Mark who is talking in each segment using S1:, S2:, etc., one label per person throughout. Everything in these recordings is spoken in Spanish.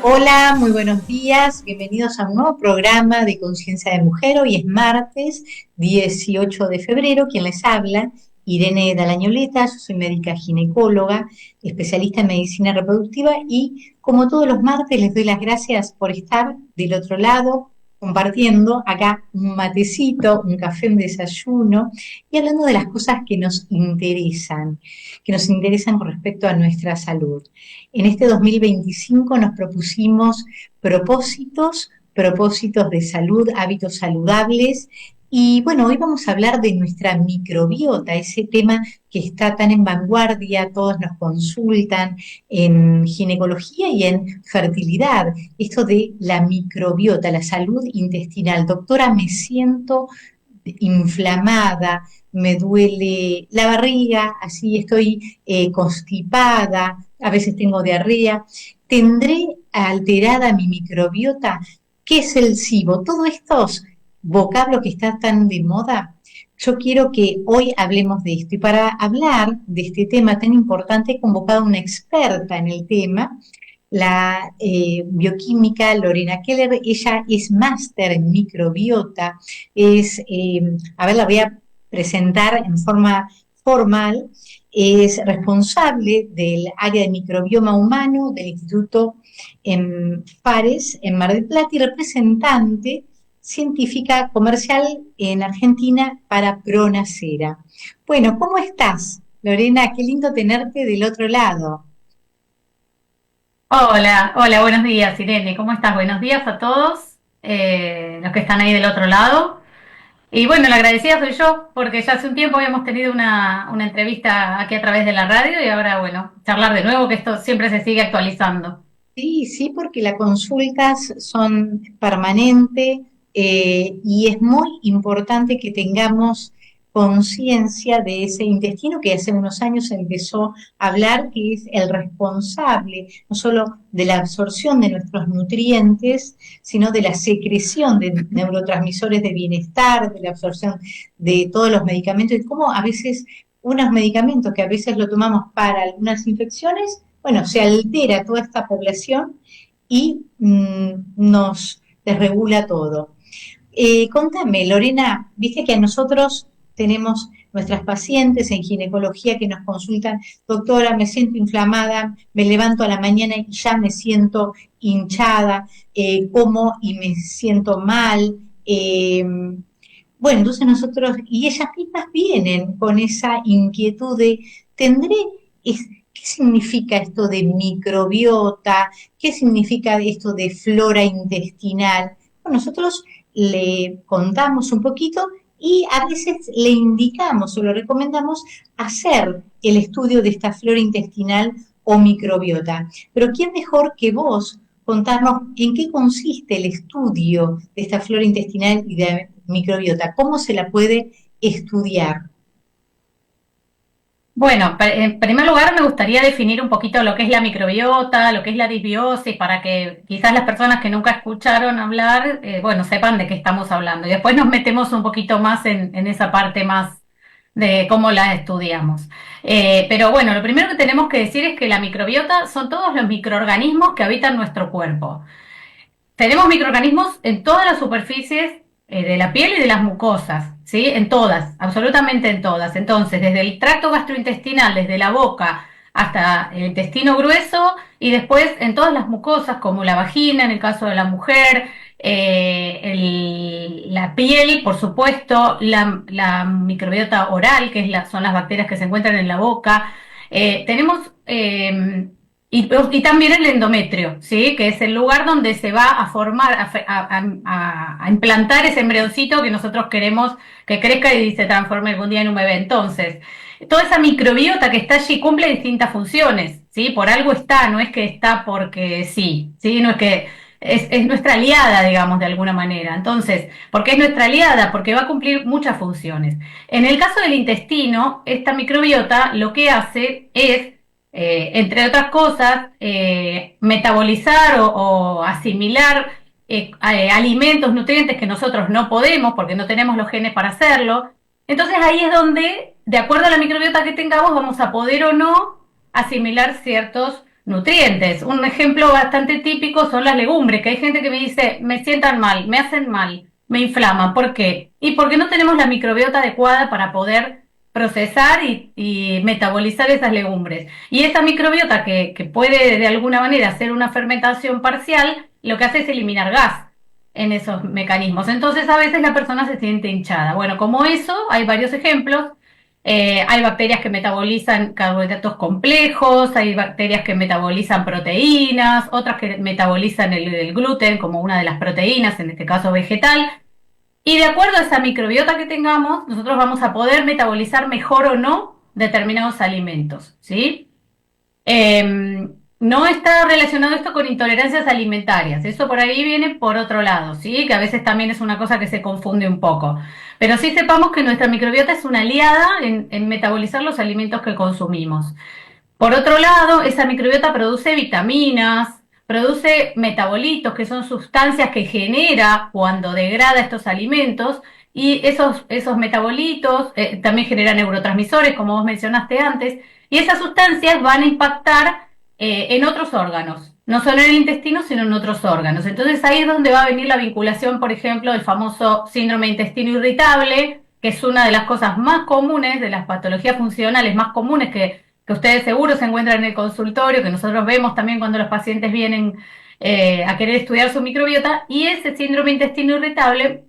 S1: Hola, muy buenos días. Bienvenidos a un nuevo programa de Conciencia de Mujer. Hoy es martes 18 de febrero. Quien les habla, Irene Dalañoleta. Yo soy médica ginecóloga, especialista en medicina reproductiva y como todos los martes les doy las gracias por estar del otro lado compartiendo acá un matecito, un café, un desayuno y hablando de las cosas que nos interesan con respecto a nuestra salud. En este 2025 nos propusimos propósitos de salud, hábitos saludables. Y bueno, hoy vamos a hablar de nuestra microbiota, ese tema que está tan en vanguardia, todos nos consultan en ginecología y en fertilidad, esto de la microbiota, la salud intestinal. Doctora, me siento inflamada, me duele la barriga, así estoy constipada, a veces tengo diarrea. ¿Tendré alterada mi microbiota? ¿Qué es el SIBO? Todos estos vocablos que están tan de moda. Yo quiero que hoy hablemos de esto. Y para hablar de este tema tan importante, he convocado a una experta en el tema, la bioquímica Lorena Keller. Ella es máster en microbiota, la voy a presentar en forma formal, es responsable del área de microbioma humano del Instituto en Pares, en Mar del Plata, y representante científica comercial en Argentina para Pronacera. Bueno, ¿cómo estás, Lorena? Qué lindo tenerte del otro lado.
S2: Hola, hola, buenos días, Irene. ¿Cómo estás? Buenos días a todos los que están ahí del otro lado. Y bueno, la agradecida soy yo, porque ya hace un tiempo habíamos tenido una entrevista aquí a través de la radio y ahora, bueno, charlar de nuevo, que esto siempre se sigue actualizando.
S1: Sí, sí, porque las consultas son permanentes y es muy importante que tengamos conciencia de ese intestino que hace unos años se empezó a hablar, que es el responsable no solo de la absorción de nuestros nutrientes, sino de la secreción de neurotransmisores de bienestar, de la absorción de todos los medicamentos, y cómo a veces unos medicamentos que a veces lo tomamos para algunas infecciones, bueno, se altera toda esta población y nos desregula todo. Contame, Lorena, viste que a nosotros tenemos nuestras pacientes en ginecología que nos consultan, doctora, me siento inflamada, me levanto a la mañana y ya me siento hinchada, como y me siento mal. Bueno, entonces nosotros, y ellas mismas vienen con esa inquietud de, ¿tendré, qué significa esto de microbiota? ¿Qué significa esto de flora intestinal? Bueno, nosotros le contamos un poquito y a veces le indicamos o lo recomendamos hacer el estudio de esta flora intestinal o microbiota. Pero ¿quién mejor que vos contarnos en qué consiste el estudio de esta flora intestinal y de microbiota? ¿Cómo se la puede estudiar?
S2: Bueno, en primer lugar me gustaría definir un poquito lo que es la microbiota, lo que es la disbiosis, para que quizás las personas que nunca escucharon hablar, bueno, sepan de qué estamos hablando. Y después nos metemos un poquito más en esa parte más de cómo la estudiamos. Pero bueno, lo primero que tenemos que decir es que la microbiota son todos los microorganismos que habitan nuestro cuerpo. Tenemos microorganismos en todas las superficies de la piel y de las mucosas, ¿sí? En todas, absolutamente en todas. Entonces, desde el tracto gastrointestinal, desde la boca hasta el intestino grueso y después en todas las mucosas, como la vagina, en el caso de la mujer, la piel, por supuesto, la microbiota oral, que es son las bacterias que se encuentran en la boca. Tenemos y también el endometrio, ¿sí? Que es el lugar donde se va a formar, a implantar ese embrioncito que nosotros queremos que crezca y se transforme algún día en un bebé. Entonces, toda esa microbiota que está allí cumple distintas funciones, ¿sí? Por algo está, no es que está porque sí, ¿sí? No es que es nuestra aliada, digamos, de alguna manera. Entonces, ¿por qué es nuestra aliada? Porque va a cumplir muchas funciones. En el caso del intestino, esta microbiota lo que hace es entre otras cosas, metabolizar o asimilar alimentos, nutrientes que nosotros no podemos porque no tenemos los genes para hacerlo. Entonces ahí es donde, de acuerdo a la microbiota que tengamos, vamos a poder o no asimilar ciertos nutrientes. Un ejemplo bastante típico son las legumbres, que hay gente que me dice, me sientan mal, me hacen mal, me inflaman. ¿Por qué? Y porque no tenemos la microbiota adecuada para poder procesar y metabolizar esas legumbres. Y esa microbiota que puede de alguna manera hacer una fermentación parcial, lo que hace es eliminar gas en esos mecanismos. Entonces a veces la persona se siente hinchada. Bueno, como eso, hay varios ejemplos. Hay bacterias que metabolizan carbohidratos complejos, hay bacterias que metabolizan proteínas, otras que metabolizan el gluten como una de las proteínas, en este caso vegetal. Y de acuerdo a esa microbiota que tengamos, nosotros vamos a poder metabolizar mejor o no determinados alimentos, ¿sí? No está relacionado esto con intolerancias alimentarias, eso por ahí viene por otro lado, ¿sí? Que a veces también es una cosa que se confunde un poco. Pero sí sepamos que nuestra microbiota es una aliada en metabolizar los alimentos que consumimos. Por otro lado, esa microbiota produce vitaminas, produce metabolitos, que son sustancias que genera cuando degrada estos alimentos, y esos metabolitos también generan neurotransmisores, como vos mencionaste antes, y esas sustancias van a impactar en otros órganos, no solo en el intestino, sino en otros órganos. Entonces ahí es donde va a venir la vinculación, por ejemplo, del famoso síndrome de intestino irritable, que es una de las cosas más comunes, de las patologías funcionales más comunes que ustedes seguro se encuentran en el consultorio, que nosotros vemos también cuando los pacientes vienen a querer estudiar su microbiota, y ese síndrome de intestino irritable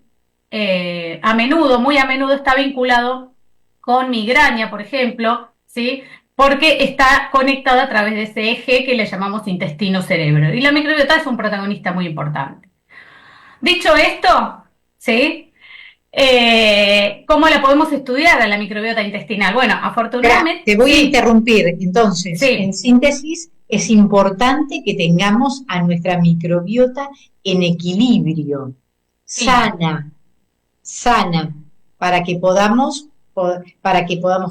S2: a menudo, muy a menudo está vinculado con migraña, por ejemplo, ¿sí? Porque está conectada a través de ese eje que le llamamos intestino-cerebro. Y la microbiota es un protagonista muy importante. Dicho esto, ¿sí? ¿Cómo la podemos estudiar a la microbiota intestinal? Bueno,
S1: Espera,
S2: afortunadamente,
S1: te voy a
S2: sí,
S1: interrumpir. Entonces, en
S2: sí,
S1: síntesis, es importante que tengamos a nuestra microbiota en equilibrio,
S2: sí,
S1: sana, sana, para que podamos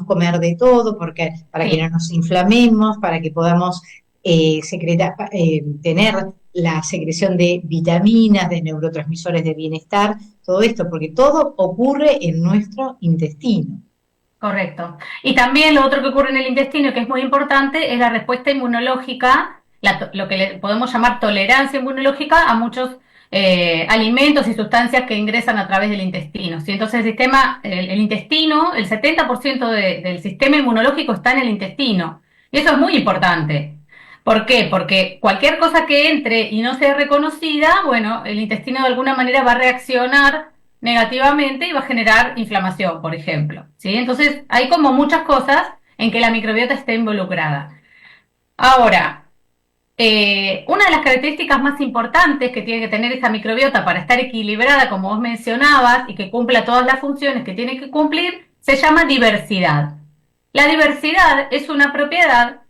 S1: comer de todo, para que no
S2: sí.
S1: nos inflamemos, para que podamos tener la secreción de vitaminas, de neurotransmisores de bienestar, todo esto, porque todo ocurre en nuestro intestino.
S2: Correcto. Y también lo otro que ocurre en el intestino, que es muy importante, es la respuesta inmunológica, lo que le podemos llamar tolerancia inmunológica a muchos alimentos y sustancias que ingresan a través del intestino. ¿Sí? Entonces el intestino, el 70% del sistema inmunológico está en el intestino. Y eso es muy importante. ¿Por qué? Porque cualquier cosa que entre y no sea reconocida, bueno, el intestino de alguna manera va a reaccionar negativamente y va a generar inflamación, por ejemplo. ¿Sí? Entonces, hay como muchas cosas en que la microbiota está involucrada. Ahora, una de las características más importantes que tiene que tener esta microbiota para estar equilibrada, como vos mencionabas, y que cumpla todas las funciones que tiene que cumplir, se llama diversidad. La diversidad es una propiedad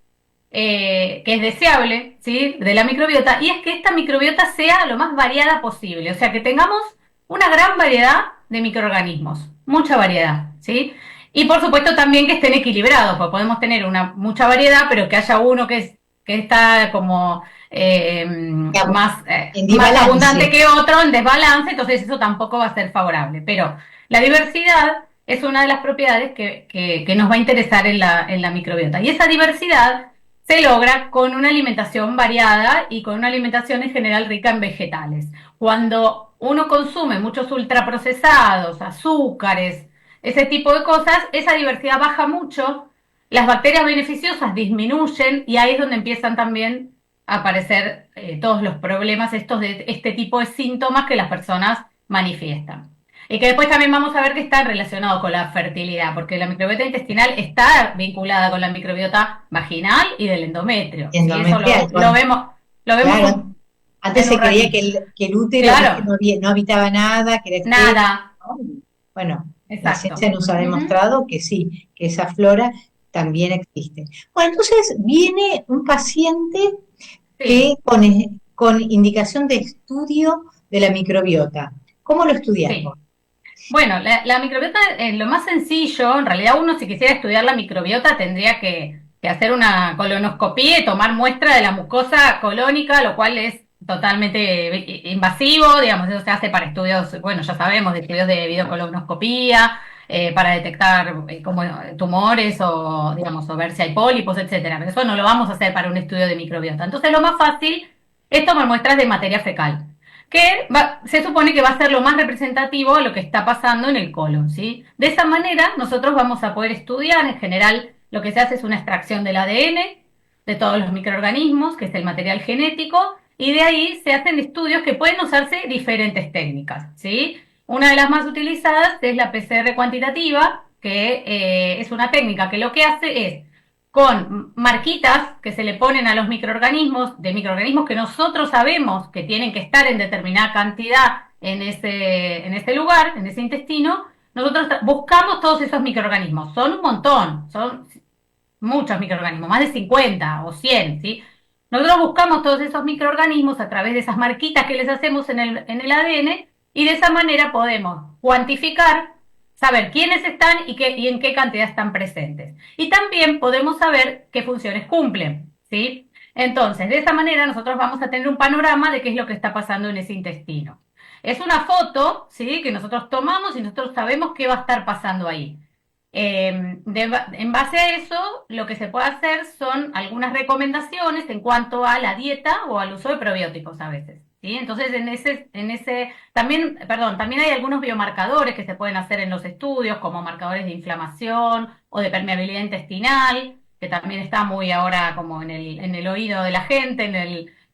S2: que es deseable, ¿sí? De la microbiota, y es que esta microbiota sea lo más variada posible, o sea, que tengamos una gran variedad de microorganismos, mucha variedad, ¿sí? Y por supuesto también que estén equilibrados, porque podemos tener mucha variedad, pero que haya uno que está como
S1: En
S2: más abundante
S1: desbalance.
S2: que otro en desbalance, entonces eso tampoco va a ser favorable. Pero la diversidad es una de las propiedades que nos va a interesar en la microbiota. Y esa diversidad se logra con una alimentación variada y con una alimentación en general rica en vegetales. Cuando uno consume muchos ultraprocesados, azúcares, ese tipo de cosas, esa diversidad baja mucho, las bacterias beneficiosas disminuyen y ahí es donde empiezan también a aparecer todos los problemas estos de este tipo de síntomas que las personas manifiestan. Y que después también vamos a ver que está relacionado con la fertilidad, porque la microbiota intestinal está vinculada con la microbiota vaginal y del endometrio. ¿Sí? Eso
S1: Endometrial,
S2: lo vemos
S1: claro. Antes
S2: en
S1: se
S2: un
S1: creía
S2: ratito.
S1: que el útero, viste,
S2: Claro,
S1: no habitaba nada, que era estéril,
S2: nada.
S1: ¿no? Bueno, la ciencia
S2: Exacto.
S1: nos ha
S2: Ujú.
S1: demostrado que sí, que esa flora también existe. Bueno, entonces viene un paciente que
S2: Sí,
S1: con indicación de estudio de la microbiota. ¿Cómo lo estudiamos?
S2: sí. Bueno, la microbiota, lo más sencillo, en realidad uno si quisiera estudiar la microbiota tendría que hacer una colonoscopía y tomar muestra de la mucosa colónica, lo cual es totalmente invasivo, digamos, eso se hace para estudios, bueno, ya sabemos, de estudios de videocolonoscopía, para detectar como tumores o, digamos, o ver si hay pólipos, etcétera. Pero eso no lo vamos a hacer para un estudio de microbiota. Entonces, lo más fácil es tomar muestras de materia fecal, que se supone que va a ser lo más representativo de lo que está pasando en el colon, ¿sí? De esa manera, nosotros vamos a poder estudiar, en general, lo que se hace es una extracción del ADN, de todos los microorganismos, que es el material genético, y de ahí se hacen estudios que pueden usarse diferentes técnicas, ¿sí? Una de las más utilizadas es la PCR cuantitativa, que es una técnica que lo que hace es, con marquitas que se le ponen a los microorganismos, de microorganismos que nosotros sabemos que tienen que estar en determinada cantidad en ese lugar, en ese intestino, nosotros buscamos todos esos microorganismos. Son un montón, son muchos microorganismos, más de 50 o 100, ¿sí? Nosotros buscamos todos esos microorganismos a través de esas marquitas que les hacemos en el ADN y de esa manera podemos cuantificar, saber quiénes están y en qué cantidad están presentes. Y también podemos saber qué funciones cumplen, ¿sí? Entonces, de esa manera nosotros vamos a tener un panorama de qué es lo que está pasando en ese intestino. Es una foto, ¿sí? Que nosotros tomamos y nosotros sabemos qué va a estar pasando ahí. En base a eso, lo que se puede hacer son algunas recomendaciones en cuanto a la dieta o al uso de probióticos a veces. ¿Sí? Entonces, también, perdón, también hay algunos biomarcadores que se pueden hacer en los estudios, como marcadores de inflamación o de permeabilidad intestinal, que también está muy ahora como en el oído de la gente,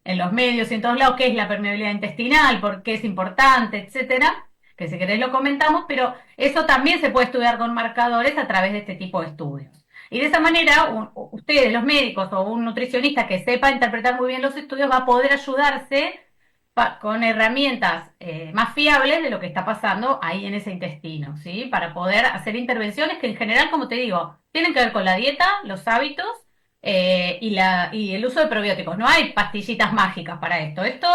S2: en los medios y en todos lados, qué es la permeabilidad intestinal, por qué es importante, etcétera, que si querés lo comentamos, pero eso también se puede estudiar con marcadores a través de este tipo de estudios. Y de esa manera, ustedes, los médicos o un nutricionista que sepa interpretar muy bien los estudios, va a poder ayudarse con herramientas más fiables de lo que está pasando ahí en ese intestino, ¿sí? Para poder hacer intervenciones que en general, como te digo, tienen que ver con la dieta, los hábitos y el uso de probióticos. No hay pastillitas mágicas para esto. Esto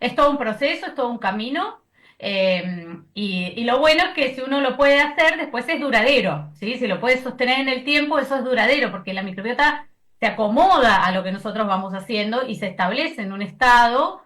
S2: es todo un proceso, es todo un camino. Y lo bueno es que si uno lo puede hacer, después es duradero, ¿sí? Si lo puede sostener en el tiempo, eso es duradero, porque la microbiota se acomoda a lo que nosotros vamos haciendo y se establece en un estado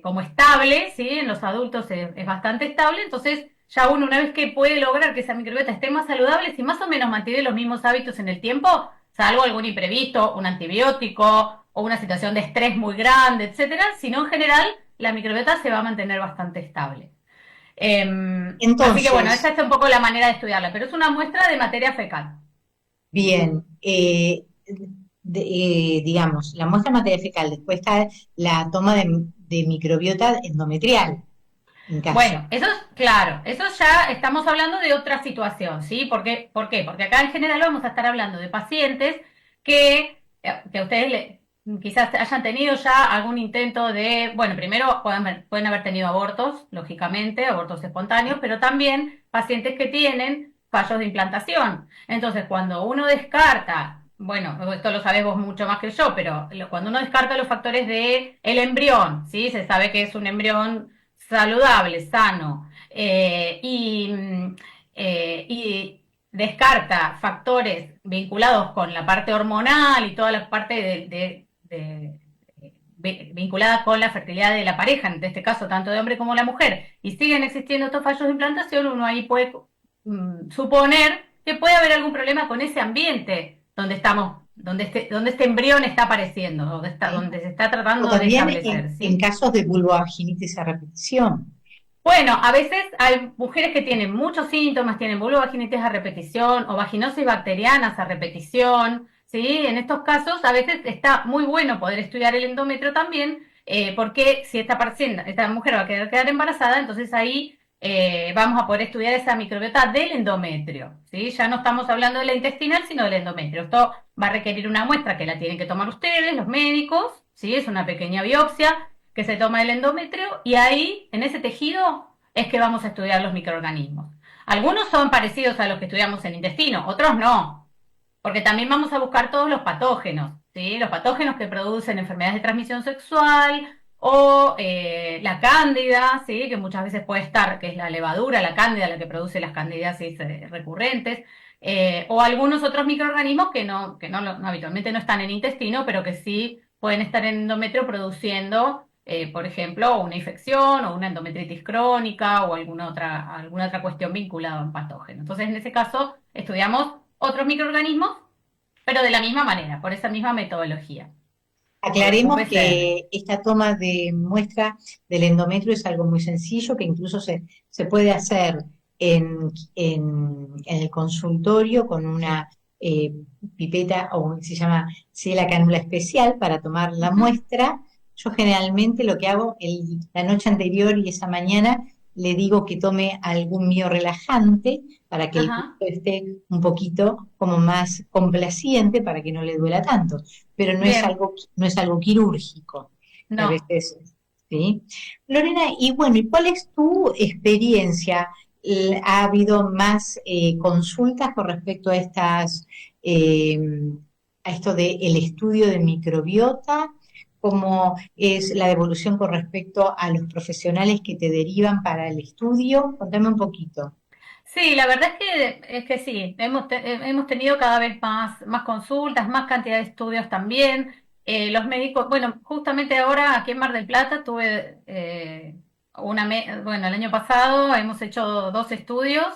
S2: como estable, ¿sí? En los adultos es bastante estable, entonces ya uno una vez que puede lograr que esa microbiota esté más saludable, si más o menos mantiene los mismos hábitos en el tiempo, salvo algún imprevisto, un antibiótico o una situación de estrés muy grande, etcétera, sino en general la microbiota se va a mantener bastante estable. Así que bueno, esa
S1: Entonces,
S2: es un poco la manera de estudiarla, pero es una muestra de materia fecal.
S1: bien, digamos, la muestra de materia fecal, después está la toma de microbiota endometrial, en caso.
S2: Bueno, eso es claro, eso ya estamos hablando de otra situación, ¿sí? ¿Por qué? Porque acá en general vamos a estar hablando de pacientes que ustedes quizás hayan tenido ya algún intento de, bueno, primero pueden haber tenido abortos, lógicamente, abortos espontáneos, pero también pacientes que tienen fallos de implantación. Entonces, cuando uno descarta, bueno, esto lo sabés vos mucho más que yo, pero cuando uno descarta los factores de el embrión, ¿sí? Se sabe que es un embrión saludable, sano, y descarta factores vinculados con la parte hormonal y toda la parte vinculada con la fertilidad de la pareja, en este caso tanto de hombre como la mujer, y siguen existiendo estos fallos de implantación, uno ahí puede suponer que puede haber algún problema con ese ambiente donde estamos, donde este embrión está apareciendo,
S1: ¿Sí?
S2: donde se está
S1: O
S2: tratando de
S1: también
S2: establecer,
S1: en
S2: ¿sí?
S1: casos de vulvovaginitis a repetición.
S2: Bueno, a veces hay mujeres que tienen muchos síntomas, tienen vulvovaginitis a repetición o vaginosis bacterianas a repetición, ¿sí? En estos casos a veces está muy bueno poder estudiar el endometrio también, porque si esta mujer va a quedar embarazada, entonces ahí vamos a poder estudiar esa microbiota del endometrio, ¿sí? Ya no estamos hablando de la intestinal, sino del endometrio. Esto va a requerir una muestra que la tienen que tomar ustedes, los médicos, ¿sí? Es una pequeña biopsia que se toma el endometrio y ahí, en ese tejido, es que vamos a estudiar los microorganismos. Algunos son parecidos a los que estudiamos en intestino, otros no, porque también vamos a buscar todos los patógenos, ¿sí? Los patógenos que producen enfermedades de transmisión sexual o la cándida, ¿sí? Que muchas veces puede estar, que es la levadura, la cándida, la que produce las candidiasis recurrentes, o algunos otros microorganismos que no habitualmente no están en intestino, pero que sí pueden estar en endometrio produciendo, por ejemplo, una infección o una endometritis crónica o alguna otra cuestión vinculada a un patógeno. Entonces, en ese caso, estudiamos otros microorganismos, pero de la misma manera, por esa misma metodología, por
S1: Aclaremos
S2: PCR.
S1: que esta toma de muestra del endometrio es algo muy sencillo, que incluso se puede hacer en el consultorio con una eh, pipeta o se llama la cánula especial para tomar la
S2: Ujú,
S1: muestra. Yo generalmente lo que hago la noche anterior y esa mañana le digo que tome algún mío relajante para que el cuerpo
S2: ajá,
S1: esté un poquito como más complaciente para que no le duela tanto, pero
S2: bien,
S1: no es algo quirúrgico, que a
S2: no.
S1: veces, ¿sí? Lorena, y bueno, ¿y cuál es tu experiencia? ¿Ha habido más consultas con respecto a eh, a esto del estudio de microbiota? ¿Cómo es la devolución con respecto a los profesionales que te derivan para el estudio? Contame un poquito.
S2: Sí, la verdad es que sí, hemos tenido cada vez más consultas, más cantidad de estudios también. Los médicos, bueno, justamente ahora aquí en Mar del Plata tuve bueno, el año pasado hemos hecho 2 estudios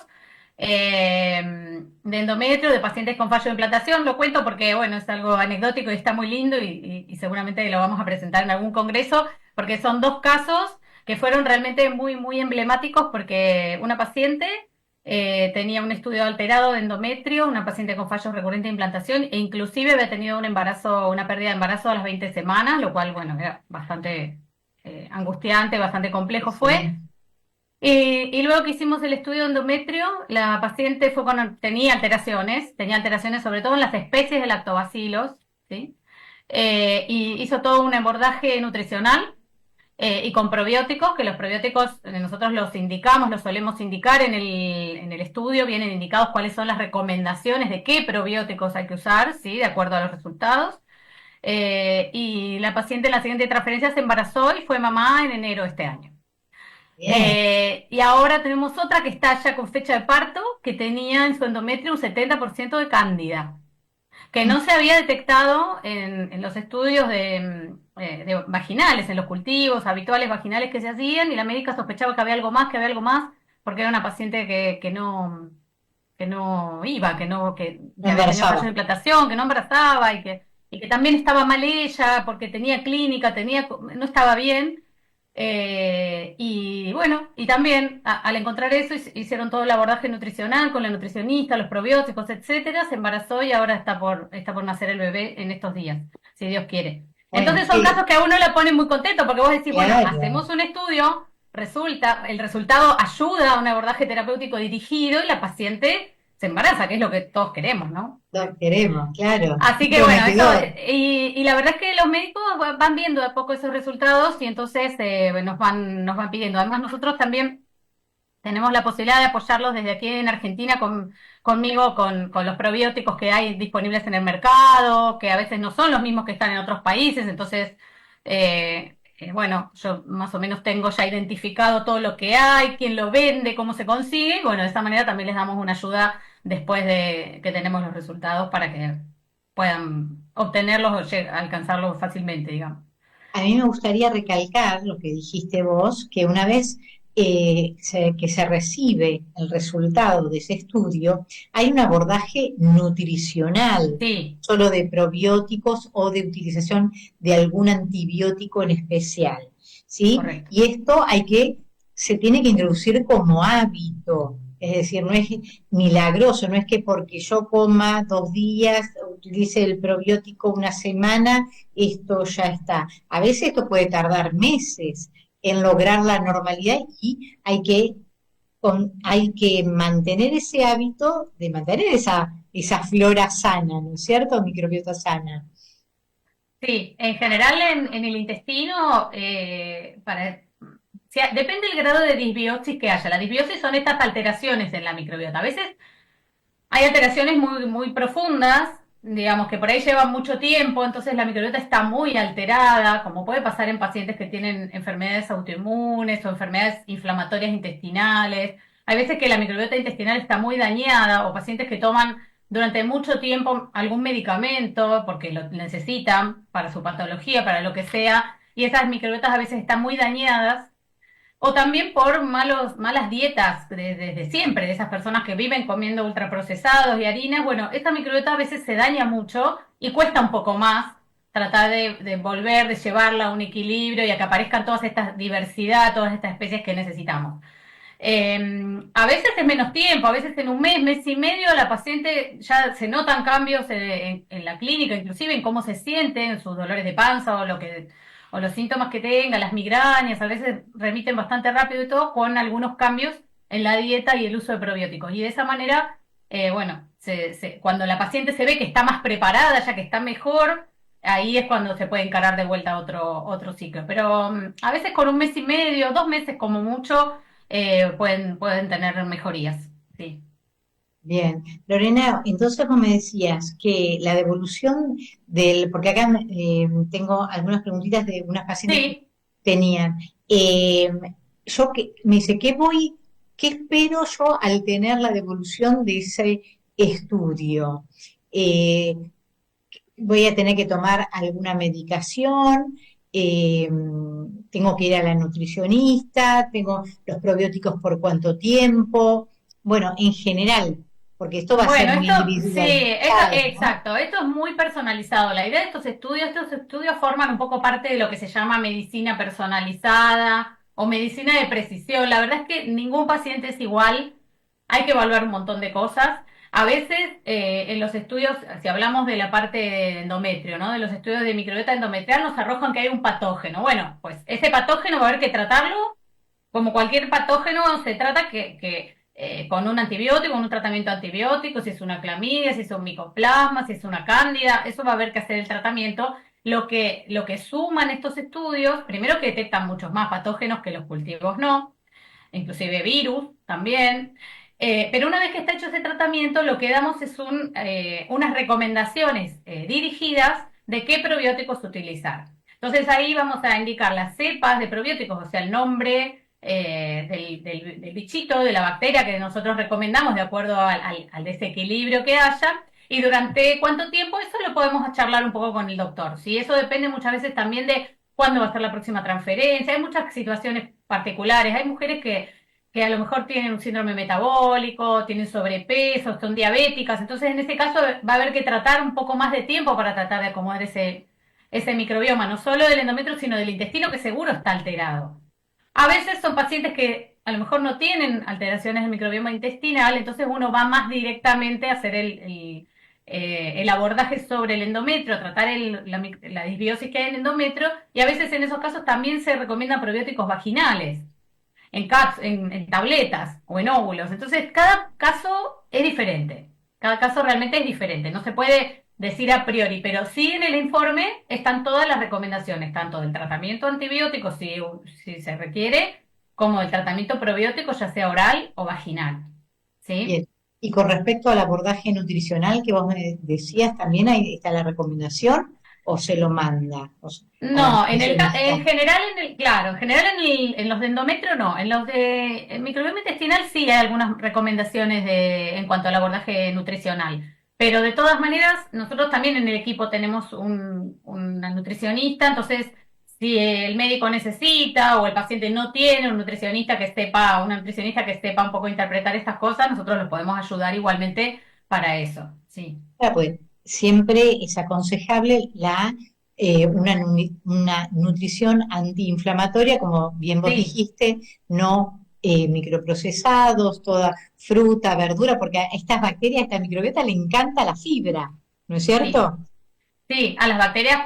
S2: de endometrio de pacientes con fallo de implantación. Lo cuento porque, bueno, es algo anecdótico y está muy lindo y seguramente lo vamos a presentar en algún congreso, porque son 2 casos que fueron realmente muy emblemáticos porque una paciente tenía un estudio alterado de endometrio, una paciente con fallos recurrentes de implantación e inclusive había tenido un embarazo, una pérdida de embarazo a las 20 semanas, lo cual, bueno, era bastante angustiante, bastante complejo fue.
S1: Sí.
S2: Y luego que hicimos el estudio de endometrio, la paciente tenía alteraciones sobre todo en las especies de lactobacilos, ¿sí? Y hizo todo un abordaje nutricional y con probióticos, que los probióticos nosotros los indicamos, los solemos indicar en el estudio, vienen indicados cuáles son las recomendaciones de qué probióticos hay que usar, ¿sí? De acuerdo a los resultados. Y la paciente en la siguiente transferencia se embarazó y fue mamá en enero de este año.
S1: Bien.
S2: Y ahora tenemos otra que está ya con fecha de parto, que tenía en su endometrio un 70% de cándida que no se había detectado en los estudios de vaginales, en los cultivos habituales vaginales que se hacían, y la médica sospechaba que había algo más, porque era una paciente que no iba,
S1: No
S2: que había tenido fallos
S1: embarazaba.
S2: de implantación, que no embarazaba y que también estaba mal ella porque tenía clínica, no estaba bien. Y bueno, y también al encontrar eso hicieron todo el abordaje nutricional con la nutricionista, los probióticos, etcétera, se embarazó y ahora está por nacer el bebé en estos días, si Dios quiere.
S1: Bueno,
S2: Entonces son casos que a uno le ponen muy contento porque vos decís, bueno,
S1: claro.
S2: hacemos un estudio, el resultado ayuda a un abordaje terapéutico dirigido y la paciente se embaraza, que es lo que todos queremos, ¿no?
S1: Lo queremos, claro.
S2: Así que
S1: Bueno,
S2: bueno,
S1: quedó.
S2: y la verdad es que los médicos van viendo de a poco esos resultados y entonces nos van pidiendo. Además, nosotros también tenemos la posibilidad de apoyarlos desde aquí en Argentina conmigo, con los probióticos que hay disponibles en el mercado, que a veces no son los mismos que están en otros países. Entonces, bueno, yo más o menos tengo ya identificado todo lo que hay, quién lo vende, cómo se consigue. Y bueno, de esa manera también les damos una ayuda después de que tenemos los resultados para que puedan obtenerlos o alcanzarlos fácilmente, digamos.
S1: A mí me gustaría recalcar lo que dijiste vos, que una vez que se recibe el resultado de ese estudio, hay un abordaje nutricional,
S2: Sí,
S1: solo de probióticos o de utilización de algún antibiótico en especial, ¿sí?
S2: correcto.
S1: Y esto se tiene que introducir como hábito. Es decir, no es milagroso, no es que porque yo coma 2 días, utilice el probiótico una semana, esto ya está. A veces esto puede tardar meses en lograr la normalidad y hay que mantener ese hábito de mantener esa flora sana, ¿no es cierto? Microbiota sana.
S2: Sí, en general en el intestino, depende del grado de disbiosis que haya. La disbiosis son estas alteraciones en la microbiota. A veces hay alteraciones muy profundas, digamos que por ahí llevan mucho tiempo, entonces la microbiota está muy alterada, como puede pasar en pacientes que tienen enfermedades autoinmunes o enfermedades inflamatorias intestinales. Hay veces que la microbiota intestinal está muy dañada o pacientes que toman durante mucho tiempo algún medicamento porque lo necesitan para su patología, para lo que sea, y esas microbiotas a veces están muy dañadas o también por malas dietas desde siempre, de esas personas que viven comiendo ultraprocesados y harinas. Bueno, esta microbiota a veces se daña mucho y cuesta un poco más tratar de volver, de llevarla a un equilibrio y a que aparezcan todas estas diversidad, todas estas especies que necesitamos. A veces es menos tiempo, a veces en un mes, mes y medio, la paciente ya se notan cambios en la clínica, inclusive en cómo se sienten, en sus dolores de panza o los síntomas que tenga, las migrañas, a veces remiten bastante rápido y todo, con algunos cambios en la dieta y el uso de probióticos. Y de esa manera, bueno, cuando la paciente se ve que está más preparada, ya que está mejor, ahí es cuando se puede encarar de vuelta a otro ciclo. Pero a veces con un mes y medio, 2 meses como mucho, pueden tener mejorías. Sí.
S1: Bien. Lorena, entonces vos me decías que la devolución porque acá tengo algunas preguntitas de unas pacientes que
S2: Sí,
S1: tenían. Eh, me dice, qué espero yo al tener la devolución de ese estudio? Eh, Voy a tener que tomar alguna medicación, eh, tengo que ir a la nutricionista, tengo los probióticos por cuánto tiempo, bueno, en general, porque esto va a ser
S2: bueno,
S1: muy
S2: esto sí,
S1: individualizado, ¿no?
S2: exacto, esto es muy personalizado. La idea de estos estudios forman un poco parte de lo que se llama medicina personalizada o medicina de precisión. La verdad es que ningún paciente es igual, hay que evaluar un montón de cosas. A veces en los estudios, si hablamos de la parte de endometrio, ¿no? De los estudios de microbiota endometrial, nos arrojan que hay un patógeno. Bueno, pues ese patógeno va a haber que tratarlo como cualquier patógeno, se trata con un antibiótico, con un tratamiento antibiótico, si es una clamidia, si es un micoplasma, si es una cándida, eso va a haber que hacer el tratamiento. Lo que suman estos estudios, primero que detectan muchos más patógenos que los cultivos no, inclusive virus también. Pero una vez que está hecho ese tratamiento, lo que damos es unas recomendaciones dirigidas de qué probióticos utilizar. Entonces ahí vamos a indicar las cepas de probióticos, o sea, el nombre del bichito, de la bacteria que nosotros recomendamos de acuerdo al desequilibrio que haya. Y durante cuánto tiempo, eso lo podemos charlar un poco con el doctor. ¿Sí? Eso depende muchas veces también de cuándo va a ser la próxima transferencia. Hay muchas situaciones particulares. Hay mujeres que a lo mejor tienen un síndrome metabólico, tienen sobrepeso, son diabéticas. Entonces, en ese caso va a haber que tratar un poco más de tiempo para tratar de acomodar ese microbioma, no solo del endometrio, sino del intestino, que seguro está alterado. A veces son pacientes que a lo mejor no tienen alteraciones del microbioma intestinal, entonces uno va más directamente a hacer el abordaje sobre el endometrio, tratar la disbiosis que hay en el endometrio, y a veces en esos casos también se recomiendan probióticos vaginales, en tabletas o en óvulos. Entonces, cada caso es diferente, cada caso realmente es diferente, no se puede decir a priori, pero sí en el informe están todas las recomendaciones, tanto del tratamiento antibiótico, si se requiere, como del tratamiento probiótico, ya sea oral o vaginal. ¿Sí?
S1: Bien. Y con respecto al abordaje nutricional que vos me decías, ¿también ahí está la recomendación o se lo manda a la
S2: No,
S1: nutricionista?
S2: en general, claro, en general en los de endometrio no, en los de microbioma intestinal sí hay algunas recomendaciones en cuanto al abordaje nutricional, pero de todas maneras nosotros también en el equipo tenemos una nutricionista, entonces si el médico necesita o el paciente no tiene un nutricionista que sepa, una nutricionista que sepa un poco interpretar estas cosas, nosotros los podemos ayudar igualmente para eso, sí.
S1: Claro, pues siempre es aconsejable una nutrición antiinflamatoria, como bien vos
S2: Sí,
S1: dijiste, no microprocesados, toda fruta, verdura, porque a estas bacterias, a esta microbiota le encanta la fibra, ¿no es
S2: sí.
S1: cierto?
S2: Sí, a las bacterias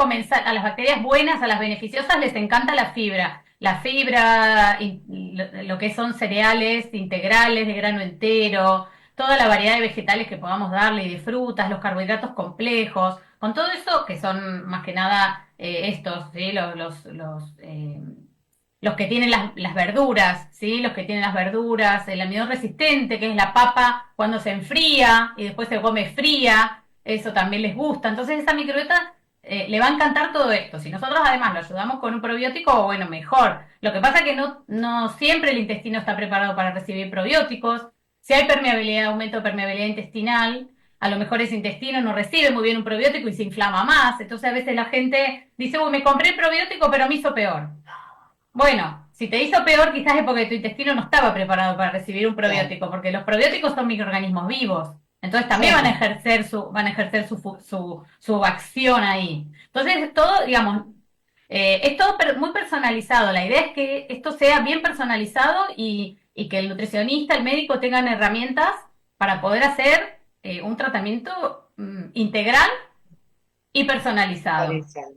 S2: buenas, a las beneficiosas les encanta la fibra. La fibra, lo que son cereales integrales de grano entero, toda la variedad de vegetales que podamos darle y de frutas, los carbohidratos complejos, con todo eso que son más que nada estos, ¿sí? Los que tienen las verduras, ¿sí? Los que tienen las verduras, el almidón resistente, que es la papa cuando se enfría y después se come fría, eso también les gusta. Entonces esa microbiota le va a encantar todo esto. Si nosotros además lo ayudamos con un probiótico, bueno, mejor. Lo que pasa es que no siempre el intestino está preparado para recibir probióticos. Si hay permeabilidad, aumento de permeabilidad intestinal, a lo mejor ese intestino no recibe muy bien un probiótico y se inflama más. Entonces a veces la gente dice, uy, me compré el probiótico pero me hizo peor. Bueno, si te hizo peor quizás es porque tu intestino no estaba preparado para recibir un
S1: Claro,
S2: probiótico, porque los probióticos son microorganismos vivos. Entonces también
S1: claro.
S2: van a ejercer su acción ahí. Entonces todo, digamos, es todo muy personalizado. La idea es que esto sea bien personalizado y que el nutricionista, el médico tengan herramientas para poder hacer un tratamiento integral y personalizado.
S1: Valenciano.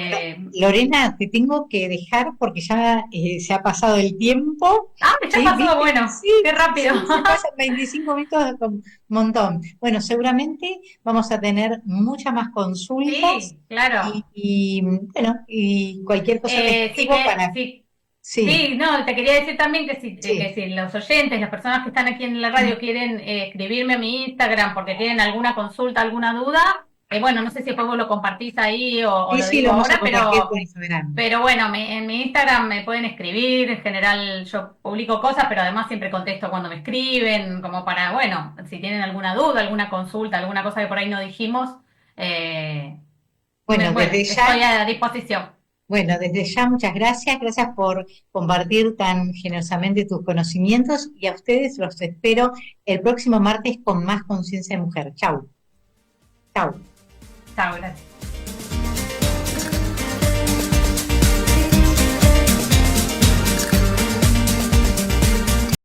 S1: Bueno,
S2: Eh,
S1: Lorena, te tengo que dejar porque ya se ha pasado el tiempo.
S2: ya
S1: Sí,
S2: pasó,
S1: viste,
S2: bueno,
S1: sí,
S2: qué rápido.
S1: sí, se pasan 25 minutos con un montón. Bueno, seguramente vamos a tener muchas más consultas
S2: Sí, claro.
S1: bueno, y cualquier cosa te escribo para,
S2: Sí,
S1: sí,
S2: sí, no, te quería decir también que
S1: sí,
S2: si los oyentes, las personas que están aquí en la
S1: mm,
S2: radio quieren escribirme a mi Instagram porque tienen alguna consulta, alguna duda, bueno, no sé si después vos lo compartís ahí o
S1: sí,
S2: lo
S1: sí, lo
S2: digo
S1: vamos a
S2: ahora,
S1: compartir por Instagram.
S2: pero bueno, en mi Instagram me pueden escribir, en general yo publico cosas, pero además siempre contesto cuando me escriben, como para, bueno, si tienen alguna duda, alguna consulta, alguna cosa que por ahí no dijimos, eh,
S1: Bueno,
S2: bueno,
S1: desde
S2: estoy
S1: ya.
S2: a disposición.
S1: Bueno, desde ya muchas gracias, gracias por compartir tan generosamente tus conocimientos y a ustedes los espero el próximo martes con más conciencia de mujer. Chau, chau.
S2: Chao, gracias.